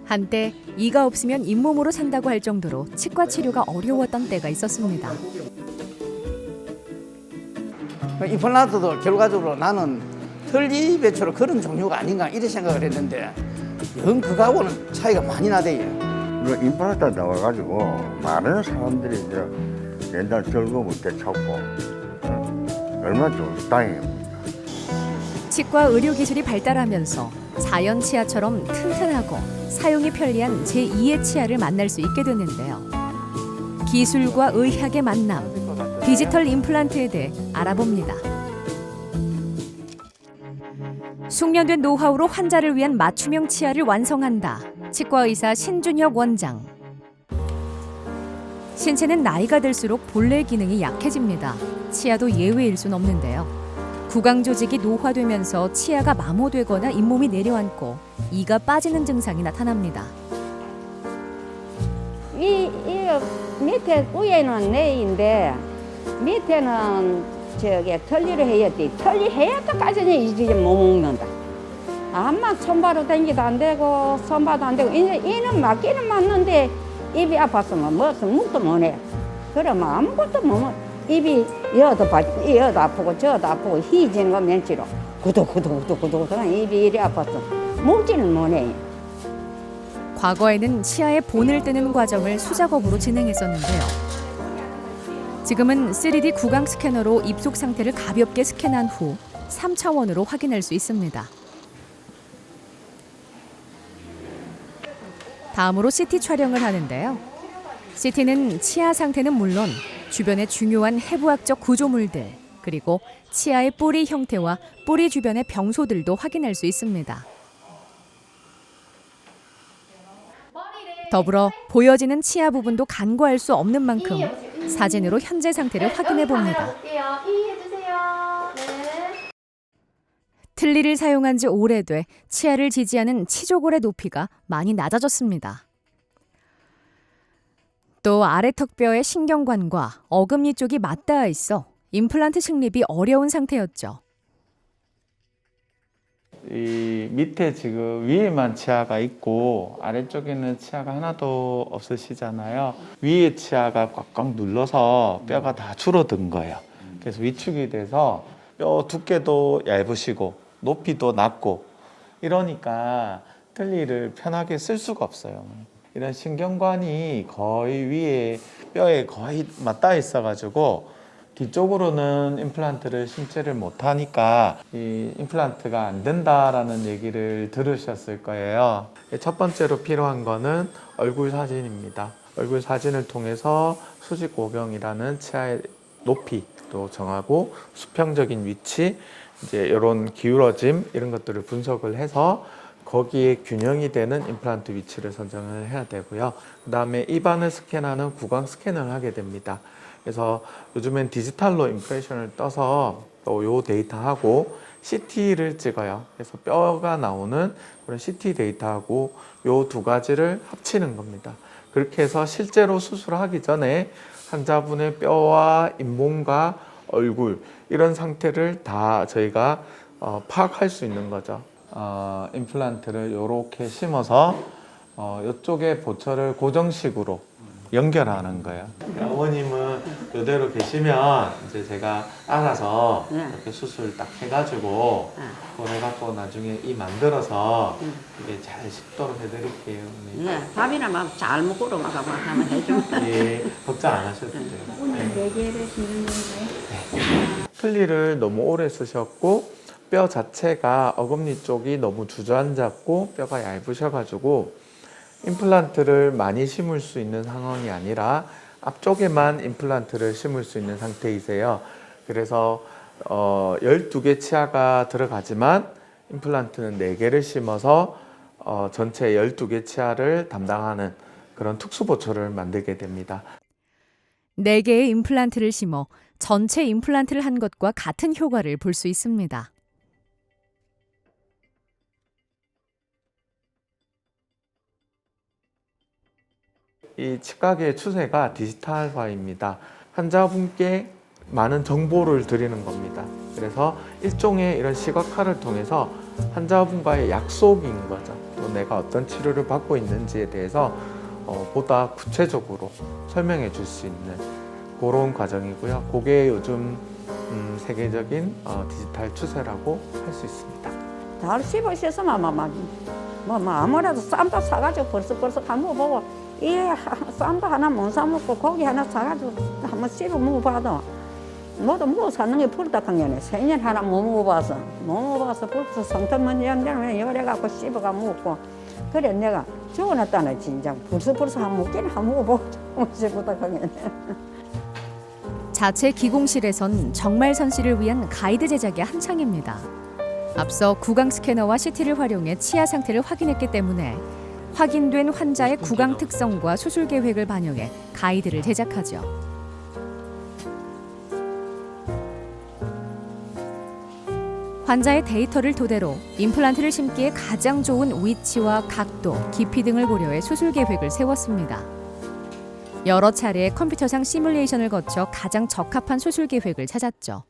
한때 이가 없으면 잇몸으로 산다고 할 정도로 치과 치료가 어려웠던 때가 있었습니다. 임플란트도 결과적으로 나는 털리 배출로 그런 종류가 아닌가 이렇게 생각을 했는데 영 그거하고는 차이가 많이 나대요. 임플란트 나와가지고 많은 사람들이 이제 옛날 젊음을 되찾고 얼마나 좋은 땅이에요. 치과 의료 기술이 발달하면서 자연 치아처럼 튼튼하고 사용이 편리한 제2의 치아를 만날 수 있게 됐는데요. 기술과 의학의 만남, 디지털 임플란트에 대해 알아봅니다. 숙련된 노하우로 환자를 위한 맞춤형 치아를 완성한다. 치과의사 신준혁 원장. 신체는 나이가 들수록 본래 기능이 약해집니다. 치아도 예외일 순 없는데요. 구강 조직이 노화되면서 치아가 마모되거나 잇몸이 내려앉고 이가 빠지는 증상이 나타납니다. 이 밑에 위에는 내인데 밑에는 저기 털리를 해야 돼. 털리 해야 때까지는 이제 못 먹는다. 암만 손바로 당기도 안 되고 손바도 안 되고 이제 이는 맞기는 맞는데 입이 아팠으면 무슨 묵도 못 해. 그러면 아무것도 못 먹어. 입이 여도 아프고 저도 아프고 희지는 거 면치로 구두구두 입이 이리 아팠어. 먹지는 못해. 과거에는 치아에 본을 뜨는 과정을 수작업으로 진행했었는데요. 지금은 3D 구강 스캐너로 입속 상태를 가볍게 스캔한 후 3차원으로 확인할 수 있습니다. 다음으로 CT 촬영을 하는데요. CT는 치아 상태는 물론 주변의 중요한 해부학적 구조물들, 그리고 치아의 뿌리 형태와 뿌리 주변의 병소들도 확인할 수 있습니다. 더불어 보여지는 치아 부분도 간과할 수 없는 만큼 사진으로 현재 상태를 확인해 봅니다. 틀니를 사용한 지 오래돼 치아를 지지하는 치조골의 높이가 많이 낮아졌습니다. 또 아래턱뼈의 신경관과 어금니 쪽이 맞닿아 있어 임플란트 식립이 어려운 상태였죠. 이 밑에 지금 위에만 치아가 있고 아래쪽에는 치아가 하나도 없으시잖아요. 위에 치아가 꽉꽉 눌러서 뼈가 다 줄어든 거예요. 그래서 위축이 돼서 뼈 두께도 얇으시고 높이도 낮고 이러니까 틀니를 편하게 쓸 수가 없어요. 이런 신경관이 거의 위에 뼈에 거의 맞닿아 있어가지고 뒤쪽으로는 임플란트를 심지를 못하니까 이 임플란트가 안 된다라는 얘기를 들으셨을 거예요. 첫 번째로 필요한 거는 얼굴 사진입니다. 얼굴 사진을 통해서 수직고경이라는 치아의 높이도 정하고 수평적인 위치, 이제 이런 기울어짐 이런 것들을 분석을 해서 거기에 균형이 되는 임플란트 위치를 선정을 해야 되고요. 그 다음에 입안을 스캔하는 구강 스캔을 하게 됩니다. 그래서 요즘엔 디지털로 임프레션을 떠서 또 요 데이터하고 CT를 찍어요. 그래서 뼈가 나오는 그런 CT 데이터하고 요 두 가지를 합치는 겁니다. 그렇게 해서 실제로 수술하기 전에 환자분의 뼈와 잇몸과 얼굴 이런 상태를 다 저희가 파악할 수 있는 거죠. 임플란트를 이렇게 심어서 이쪽에 보철을 고정식으로 연결하는 거예요. 어머님은 이대로 계시면 이제 제가 알아서 이렇게 수술 딱 해가지고 그래갖고 나중에 이 만들어서 이게 잘 식도록 해드릴게요. 네, 밥이나 막 잘 먹고 막 하면 해주면. 예, 걱정 안 하셔도 돼요. 오늘 4개를 심는 건데. 틀니를 너무 오래 쓰셨고 뼈 자체가 어금니 쪽이 너무 주저앉았고 뼈가 얇으셔가지고 임플란트를 많이 심을 수 있는 상황이 아니라 앞쪽에만 임플란트를 심을 수 있는 상태이세요. 그래서 12개 치아가 들어가지만 임플란트는 4개를 심어서 전체 12개 치아를 담당하는 그런 특수보철을 만들게 됩니다. 4개의 임플란트를 심어 전체 임플란트를 한 것과 같은 효과를 볼 수 있습니다. 이 치과계의 추세가 디지털화입니다. 환자분께 많은 정보를 드리는 겁니다. 그래서 일종의 이런 시각화를 통해서 환자분과의 약속인 거죠. 또 내가 어떤 치료를 받고 있는지에 대해서 보다 구체적으로 설명해 줄 수 있는 그런 과정이고요. 그게 요즘 세계적인 디지털 추세라고 할 수 있습니다. 잘 씹으셔서만 아무래도 쌈도 사가지고 벌써 한번 보고 이 쌈도 하나 못 사 먹고 고기 하나 사가지고 한번 씹어 먹어봐도 모두 먹어 사는 게 불닭한 게네. 생년 하나 못 먹어봐서 벌써 성탄만 연대는 열해갖고 씹어가 먹고 그래 내가 적어놨다네 진짜 벌써 한번 먹기는 한번 먹어보고 싶었다한 게네. 자체 기공실에선 정말선 씨를 위한 가이드 제작이 한창입니다. 앞서 구강 스캐너와 CT를 활용해 치아 상태를 확인했기 때문에 확인된 환자의 구강 특성과 수술 계획을 반영해 가이드를 제작하죠. 환자의 데이터를 토대로 임플란트를 심기에 가장 좋은 위치와 각도, 깊이 등을 고려해 수술 계획을 세웠습니다. 여러 차례의 컴퓨터상 시뮬레이션을 거쳐 가장 적합한 수술 계획을 찾았죠.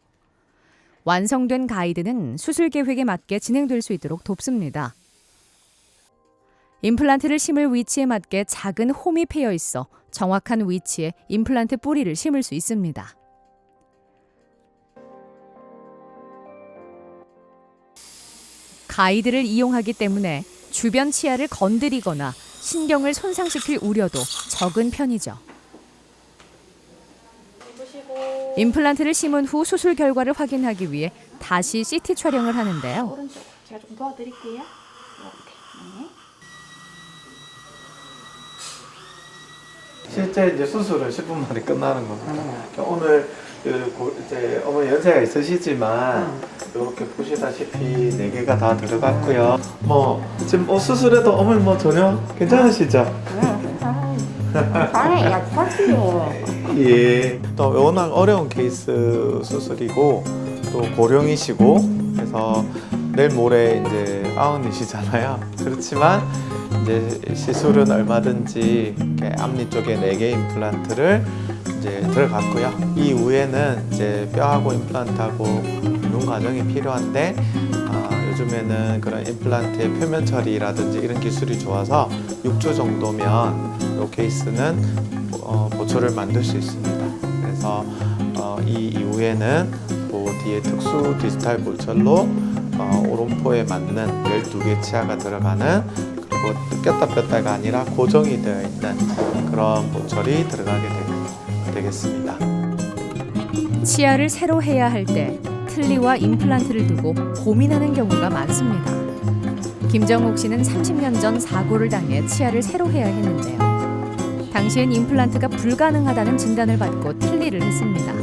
완성된 가이드는 수술 계획에 맞게 진행될 수 있도록 돕습니다. 임플란트를 심을 위치에 맞게 작은 홈이 패여 있어 정확한 위치에 임플란트 뿌리를 심을 수 있습니다. 가이드를 이용하기 때문에 주변 치아를 건드리거나 신경을 손상시킬 우려도 적은 편이죠. 임플란트를 심은 후 수술 결과를 확인하기 위해 다시 CT 촬영을 하는데요. 오른쪽 제가 좀 도와드릴게요. 이렇게. 네. 실제 이제 수술은 10분 만에 끝나는 겁니다. 오늘 이제 어머니 연세가 있으시지만 이렇게 보시다시피 4개가 다 들어갔고요. 지금 수술해도 어머니 전혀 괜찮으시죠? 안에 약하시요. 예. 또 워낙 어려운 케이스 수술이고 또 고령이시고 그래서 내일 모레 이제 90이시잖아요. 그렇지만 이제 시술은 얼마든지 이렇게 앞니 쪽에 4개 임플란트를 이제 들어갔고요. 이후에는 이제 뼈하고 임플란트하고 눈 과정이 필요한데 요즘에는 그런 임플란트의 표면 처리라든지 이런 기술이 좋아서 6주 정도면 이 케이스는 보초를 만들 수 있습니다. 그래서 이 이후에는 그 뒤에 특수 디지털 보철로 오른포에 맞는 12개 치아가 들어가는 그리고 꼈다 뺐다가 아니라 고정이 되어 있는 그런 보철이 들어가게 되겠습니다. 치아를 새로 해야 할 때 틀니와 임플란트를 두고 고민하는 경우가 많습니다. 김정욱 씨는 30년 전 사고를 당해 치아를 새로 해야 했는데요. 당시엔 임플란트가 불가능하다는 진단을 받고 틀니를 했습니다.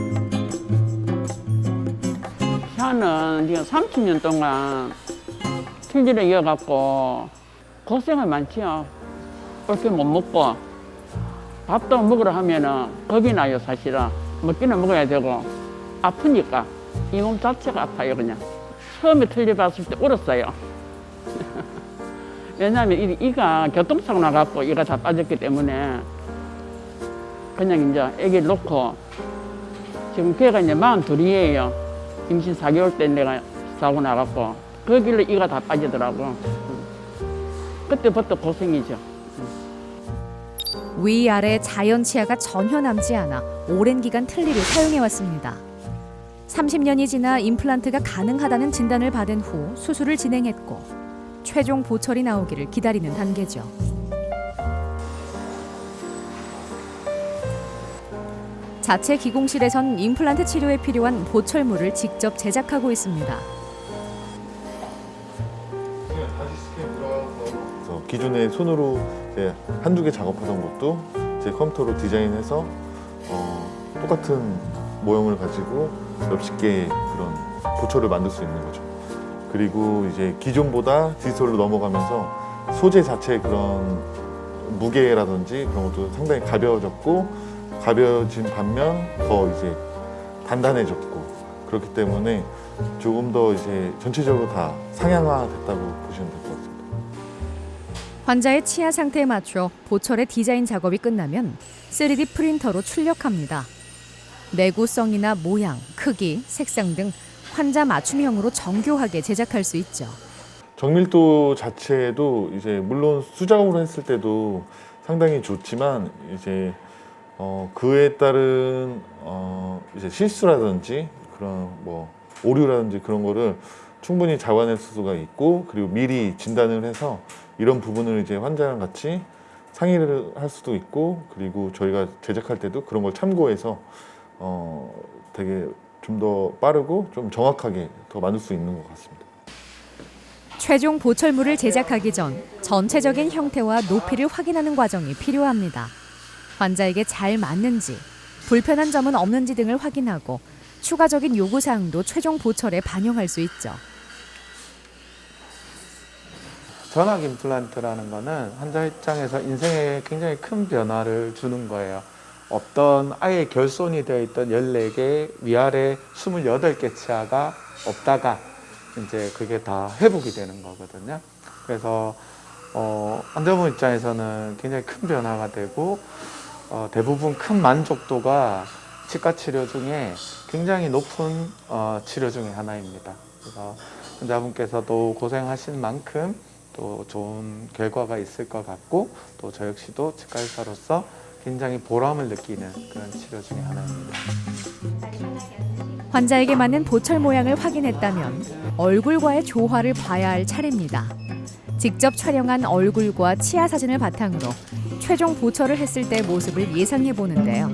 저는 지금 30년 동안 틀니를 이어갖고 고생을 많지요. 그렇게 못 먹고 밥도 먹으러 하면은 겁이 나요, 사실은. 먹기는 먹어야 되고 아프니까 이 몸 자체가 아파요, 그냥. 처음에 틀니 봤을 때 울었어요. 왜냐하면 이가 교통사고 나갖고 이가 다 빠졌기 때문에 그냥 이제 애기를 놓고 지금 걔가 이제 42이에요. 임신 4개월 때 내가 사고 나갖고 그 길로 이가 다 빠지더라고. 그때부터 고생이죠. 위아래 자연 치아가 전혀 남지 않아 오랜 기간 틀니를 사용해왔습니다. 30년이 지나 임플란트가 가능하다는 진단을 받은 후 수술을 진행했고 최종 보철이 나오기를 기다리는 단계죠. 자체 기공실에선 임플란트 치료에 필요한 보철물을 직접 제작하고 있습니다. 그래서 기존에 손으로 이제 한두 개 작업하던 것도 이제 컴퓨터로 디자인해서 똑같은 모형을 가지고 몇십 개의 그런 보철을 만들 수 있는 거죠. 그리고 이제 기존보다 디지털로 넘어가면서 소재 자체 그런 무게라든지 그런 것도 상당히 가벼워졌고 가벼워진 반면 더 이제 단단해졌고 그렇기 때문에 조금 더 이제 전체적으로 다 상향화됐다고 보시면 될 것 같습니다. 환자의 치아 상태에 맞춰 보철의 디자인 작업이 끝나면 3D 프린터로 출력합니다. 내구성이나 모양, 크기, 색상 등 환자 맞춤형으로 정교하게 제작할 수 있죠. 정밀도 자체도 이제 물론 수작업으로 했을 때도 상당히 좋지만 이제 그에 따른 이제 실수라든지 그런 뭐 오류라든지 그런 거를 충분히 잡아낼 수가 있고, 그리고 미리 진단을 해서 이런 부분을 이제 환자랑 같이 상의를 할 수도 있고, 그리고 저희가 제작할 때도 그런 걸 참고해서 되게 좀 더 빠르고 좀 정확하게 더 만들 수 있는 것 같습니다. 최종 보철물을 제작하기 전 전체적인 형태와 높이를 확인하는 과정이 필요합니다. 환자에게 잘 맞는지, 불편한 점은 없는지 등을 확인하고 추가적인 요구사항도 최종 보철에 반영할 수 있죠. 전학 임플란트라는 거는 환자 입장에서 인생에 굉장히 큰 변화를 주는 거예요. 없던 아예 결손이 되어 있던 14개, 위아래 28개 치아가 없다가 이제 그게 다 회복이 되는 거거든요. 그래서 환자분 입장에서는 굉장히 큰 변화가 되고 대부분 큰 만족도가 치과 치료 중에 굉장히 높은 치료 중에 하나입니다. 그래서 환자분께서도 고생하신 만큼 또 좋은 결과가 있을 것 같고, 또 저 역시도 치과 의사로서 굉장히 보람을 느끼는 그런 치료 중에 하나입니다. 환자에게 맞는 보철 모양을 확인했다면 얼굴과의 조화를 봐야 할 차례입니다. 직접 촬영한 얼굴과 치아 사진을 바탕으로 최종 보철을 했을 때 모습을 예상해 보는데요.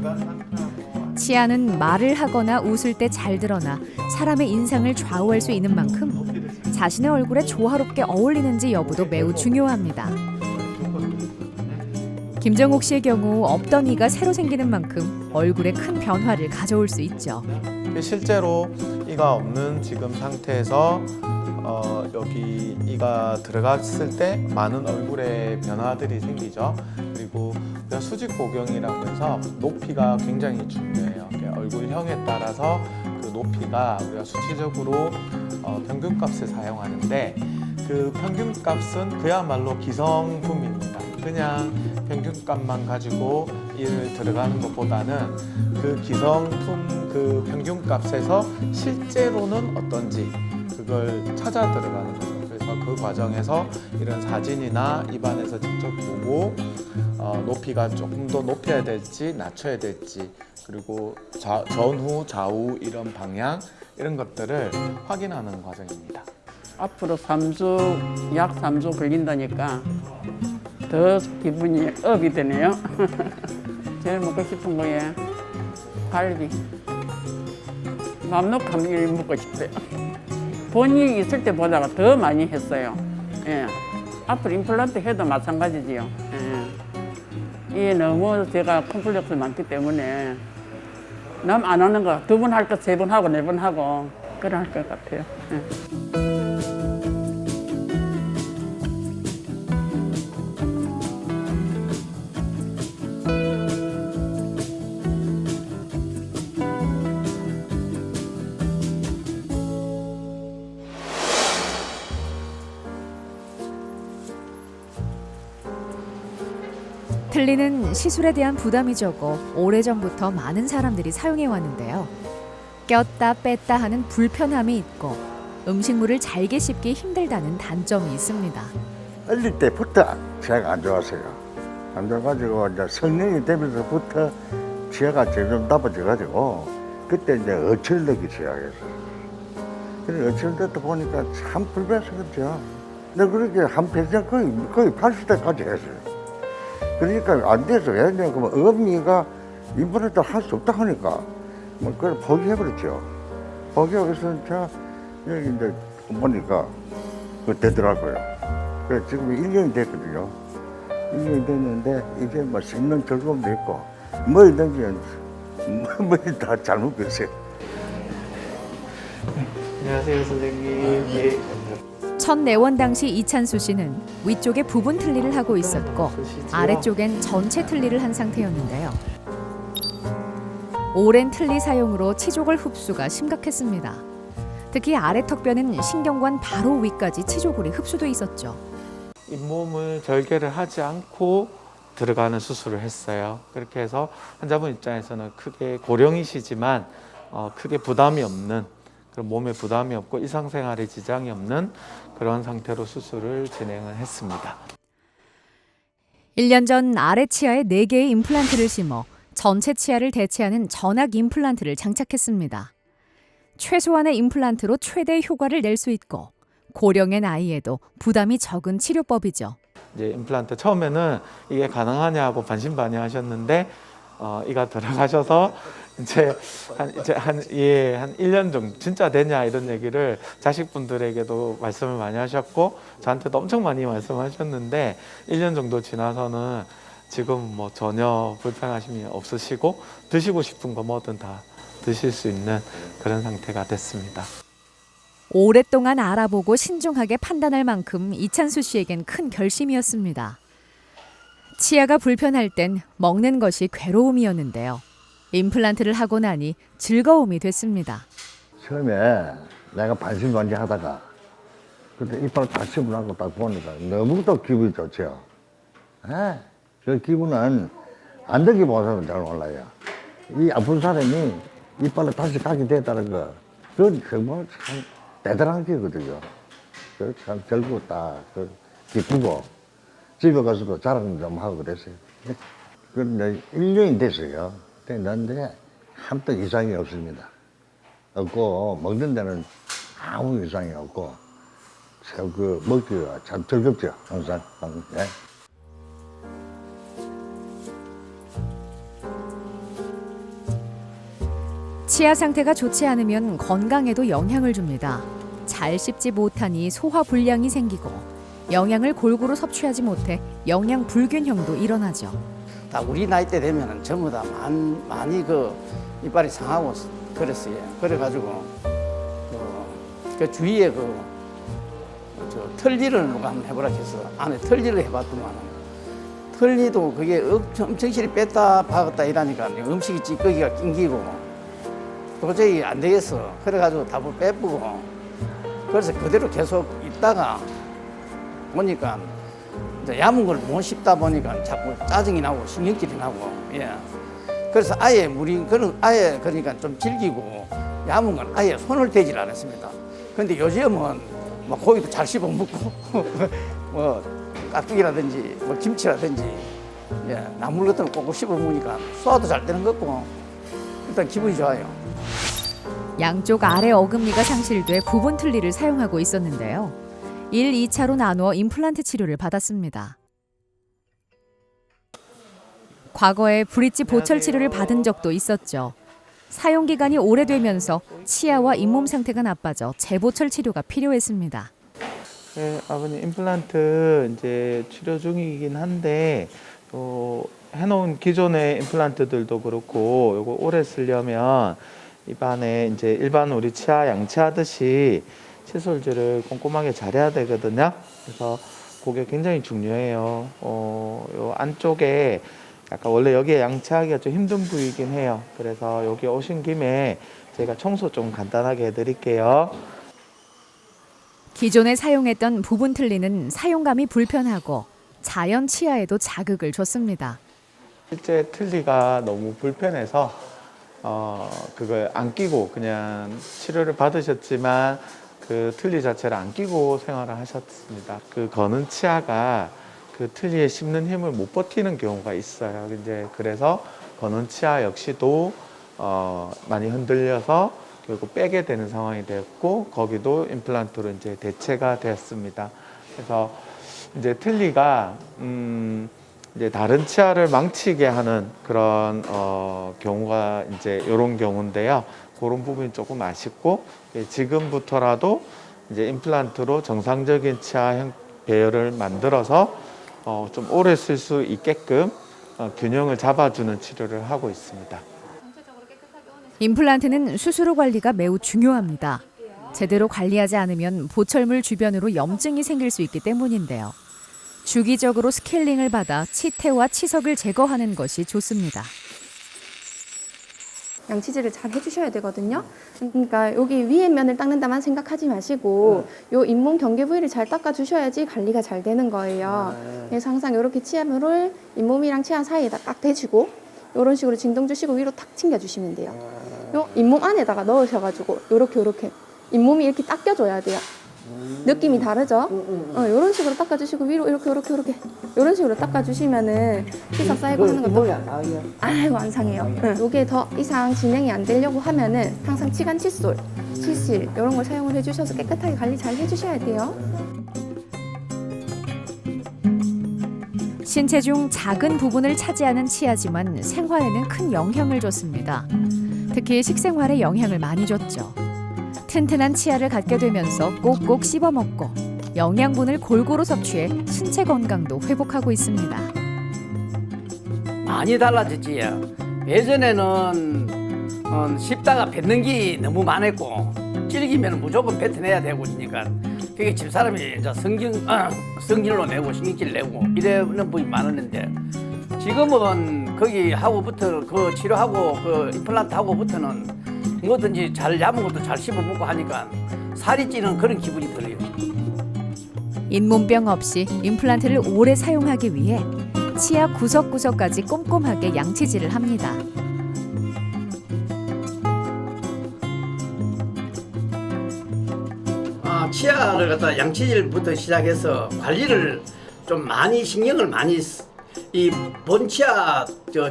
치아는 말을 하거나 웃을 때 잘 드러나 사람의 인상을 좌우할 수 있는 만큼 자신의 얼굴에 조화롭게 어울리는지 여부도 매우 중요합니다. 김정옥 씨의 경우 없던 이가 새로 생기는 만큼 얼굴에 큰 변화를 가져올 수 있죠. 실제로 이가 없는 지금 상태에서 여기 이가 들어갔을 때 많은 얼굴에 변화들이 생기죠. 그리고 수직 복용이라고 해서 높이가 굉장히 중요해요. 얼굴형에 따라서 그 높이가 우리가 수치적으로 평균값을 사용하는데, 그 평균값은 그야말로 기성품입니다. 그냥 평균값만 가지고 이를 들어가는 것보다는 그 기성품 그 평균값에서 실제로는 어떤지 그걸 찾아 들어가는 거죠. 그래서 그 과정에서 이런 사진이나 입안에서 직접 보고 높이가 조금 더 높여야 될지 낮춰야 될지, 그리고 전후 좌우 이런 방향 이런 것들을 확인하는 과정입니다. 앞으로 3주, 약 3주 걸린다니까 더 기분이 업이 되네요. 제일 먹고 싶은 거에 갈비. 맘 놓고 한 일 먹고 싶어요. 본인이 있을 때보다가 더 많이 했어요. 예. 앞으로 임플란트 해도 마찬가지지요. 예. 이게 너무 제가 컴플렉스 많기 때문에 남 안 하는 거 2번 할 거 3번 하고 4번 하고 그래 할 것 같아요. 예. 틀니는 시술에 대한 부담이 적어 오래전부터 많은 사람들이 사용해 왔는데요. 꼈다 뺐다 하는 불편함이 있고 음식물을 잘게 씹기 힘들다는 단점이 있습니다. 어릴 때부터 치아가 안 좋았어요. 안 좋아가지고 이제 성년이 되면서부터 치아가 점점 나빠져가지고 그때 이제 어철 넣기 시작했어요. 그래 어철 넣다 보니까 참 불편했었죠. 근데 그렇게 한 평생 거의 80대까지 했어요. 그러니까 안 돼서 왜냐면 어머니가 임플란트 할 수 없다 하니까 뭐 그걸 포기해버렸죠. 포기해서 제가 여기 이제 보니까 그 되더라고요. 그래 지금 1년이 됐거든요. 1년이 됐는데 이제 뭐 씹는 즐거움도 있고 뭐든지 다 잘 먹고 있어요. 안녕하세요, 선생님. 예. 첫 내원 당시 이찬수 씨는 위쪽에 부분 틀니를 하고 있었고 아래쪽엔 전체 틀니를 한 상태였는데요. 오랜 틀니 사용으로 치족을 흡수가 심각했습니다. 특히 아래 턱뼈는 신경관 바로 위까지 치조골이 흡수돼 있었죠. 잇몸을 절개를 하지 않고 들어가는 수술을 했어요. 그렇게 해서 환자분 입장에서는 크게 고령이시지만 크게 부담이 없는 그런 몸에 부담이 없고 일상생활에 지장이 없는 그런 상태로 수술을 진행을 했습니다. 1년 전 아래 치아에 4개의 임플란트를 심어 전체 치아를 대체하는 전악 임플란트를 장착했습니다. 최소한의 임플란트로 최대 효과를 낼 수 있고 고령의 나이에도 부담이 적은 치료법이죠. 이제 임플란트 처음에는 이게 가능하냐고 반신반의하셨는데 이가 들어가셔서 한 1년 정도 진짜 되냐 이런 얘기를 자식분들에게도 말씀을 많이 하셨고 저한테도 엄청 많이 말씀하셨는데 1년 정도 지나서는 지금 뭐 전혀 불편하심이 없으시고 드시고 싶은 거 뭐든 다 드실 수 있는 그런 상태가 됐습니다. 오랫동안 알아보고 신중하게 판단할 만큼 이찬수 씨에겐 큰 결심이었습니다. 치아가 불편할 땐 먹는 것이 괴로움이었는데요. 임플란트를 하고 나니 즐거움이 됐습니다. 처음에 내가 반신반의하다가 그때 이빨을 딱 씹어놓고 딱 보니까 너무 또 기분이 좋죠. 그 기분은 안 되게 보서는 잘 몰라요. 이 아픈 사람이 이빨을 다시 가게 됐다는 거, 그건 정말 참 대단한 거거든요. 참 즐겁다, 기쁘고 집에 가서도 자랑 좀 하고 그랬어요. 그런데 1년이 됐어요. 됐는데 아무도 이상이 없습니다. 없고 먹는 데는 아무 이상이 없고 먹기가 참 즐겁죠, 항상. 예. 치아 상태가 좋지 않으면 건강에도 영향을 줍니다. 잘 씹지 못하니 소화 불량이 생기고 영양을 골고루 섭취하지 못해 영양 불균형도 일어나죠. 다 우리 나이 때 되면은 전부 다 많이 이빨이 상하고 그랬어요. 그래가지고 그 주위에 털리를 누가 한번 해보라 해서 안에 털리를 해봤더만 털리도 그게 엄청 실이 뺐다 박았다 이러니까 음식이 찌꺼기가 낑기고 도저히 안 되겠어. 그래가지고 답을 빼보고 그래서 그대로 계속 있다가 보니까 이제 야문 걸 못 씹다 보니까 자꾸 짜증이 나고 신경질이 나고 예. 그래서 아예 아예 그러니까 좀 즐기고 야문 건 아예 손을 대질 않았습니다. 근데 요즘은 뭐 고기도 잘 씹어 먹고 뭐 깍두기라든지 뭐 김치라든지 예. 나물 같은 거 꼭꼭 씹어 먹으니까 소화도 잘 되는 것 같고 일단 기분이 좋아요. 양쪽 아래 어금니가 상실돼 부분 틀니를 사용하고 있었는데요. 1, 2차로 나누어 임플란트 치료를 받았습니다. 과거에 브릿지 보철 치료를 받은 적도 있었죠. 사용 기간이 오래되면서 치아와 잇몸 상태가 나빠져 재보철 치료가 필요했습니다. 네, 아버님 임플란트 이제 치료 중이긴 한데 해놓은 기존의 임플란트들도 그렇고 요거 오래 쓰려면 입안에 이제 일반 우리 치아 양치하듯이 칫솔질을 꼼꼼하게 잘해야 되거든요. 그래서 그게 굉장히 중요해요. 요 안쪽에 약간 원래 여기에 양치하기가 좀 힘든 부위이긴 해요. 그래서 여기 오신 김에 제가 청소 좀 간단하게 해드릴게요. 기존에 사용했던 부분 틀니는 사용감이 불편하고 자연 치아에도 자극을 줬습니다. 실제 틀니가 너무 불편해서 그걸 안 끼고 그냥 치료를 받으셨지만 그 틀니 자체를 안 끼고 생활을 하셨습니다. 그 거는 치아가 그 틀니에 씹는 힘을 못 버티는 경우가 있어요. 이제 그래서 거는 치아 역시도 많이 흔들려서 결국 빼게 되는 상황이 되었고 거기도 임플란트로 이제 대체가 되었습니다. 그래서 이제 틀니가 이제 다른 치아를 망치게 하는 그런 경우가 이제 이런 경우인데요. 그런 부분이 조금 아쉽고 지금부터라도 이제 임플란트로 정상적인 치아 배열을 만들어서 좀 오래 쓸 수 있게끔 균형을 잡아주는 치료를 하고 있습니다. 임플란트는 수술 후 관리가 매우 중요합니다. 제대로 관리하지 않으면 보철물 주변으로 염증이 생길 수 있기 때문인데요. 주기적으로 스케일링을 받아 치태와 치석을 제거하는 것이 좋습니다. 양치질을 잘 해주셔야 되거든요. 그러니까 여기 위에 면을 닦는다만 생각하지 마시고 요 잇몸 경계 부위를 잘 닦아주셔야지 관리가 잘 되는 거예요. 그래서 항상 이렇게 치아물을 잇몸이랑 치아 사이에다 딱 대주고 이런 식으로 진동 주시고 위로 탁 튕겨주시면 돼요. 요 잇몸 안에다가 넣으셔가지고 요렇게 잇몸이 이렇게 닦여줘야 돼요. 느낌이 다르죠? 이런 식으로 닦아주시고 위로 이렇게 이런 식으로 닦아주시면은 피가 쌓이고 하는 것도 아이고 안 상해요. 이게 더 이상 진행이 안 되려고 하면은 항상 치간 칫솔, 치실 이런 걸 사용을 해주셔서 깨끗하게 관리 잘 해주셔야 돼요. 신체 중 작은 부분을 차지하는 치아지만 생활에는 큰 영향을 줬습니다. 특히 식생활에 영향을 많이 줬죠. 튼튼한 치아를 갖게 되면서 꼭꼭 씹어 먹고 영양분을 골고루 섭취해 신체 건강도 회복하고 있습니다. 많이 달라졌지. 예전에는 씹다가 뱉는 게 너무 많았고 찌르기면 무조건 뱉어내야 되고 그러니까 그게 집사람이 이제 성질로 내고 신경질 내고 이러는 분이 많았는데 지금은 거기 하고부터 그 치료하고 그 임플란트 하고부터는 뭐든지 잘 얇은 것도 잘 씹어 먹고 하니까 살이 찌는 그런 기분이 들어요. 잇몸병 없이 임플란트를 오래 사용하기 위해 치아 구석구석까지 꼼꼼하게 양치질을 합니다. 치아를 갖다 양치질부터 시작해서 관리를 좀 많이 신경을 많이 이 본치아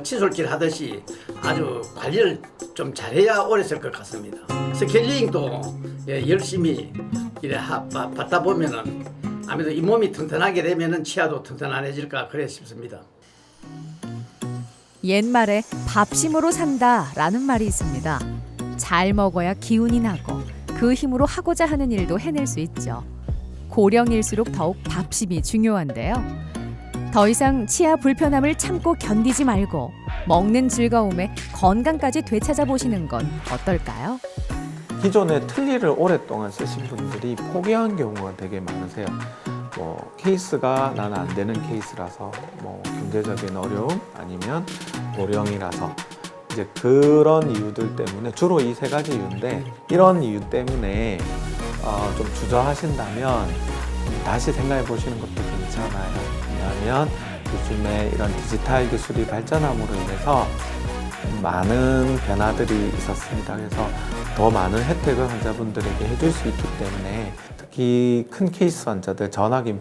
칫솔질 하듯이 아주 관리를 좀 잘해야 오래 쓸 것 같습니다. 스케일링도 열심히 이래 받다 보면은 아무래도 이 몸이 튼튼하게 되면은 치아도 튼튼해질까 그래 싶습니다. 옛말에 밥심으로 산다라는 말이 있습니다. 잘 먹어야 기운이 나고 그 힘으로 하고자 하는 일도 해낼 수 있죠. 고령일수록 더욱 밥심이 중요한데요. 더 이상 치아 불편함을 참고 견디지 말고 먹는 즐거움에 건강까지 되찾아 보시는 건 어떨까요? 기존에 틀니를 오랫동안 쓰신 분들이 포기한 경우가 되게 많으세요. 뭐 케이스가 나는 안 되는 케이스라서 뭐 경제적인 어려움 아니면 고령이라서 이제 그런 이유들 때문에 주로 이 세 가지 이유인데 이런 이유 때문에 좀 주저하신다면 다시 생각해 보시는 것도 괜찮아요. 왜냐하면 요즘에 이런 디지털 기술이 발전함으로 인해서 많은 변화들이 있었습니다. 그래서 더 많은 혜택을 환자분들에게 해줄 수 있기 때문에 특히 큰 케이스 환자들 전화기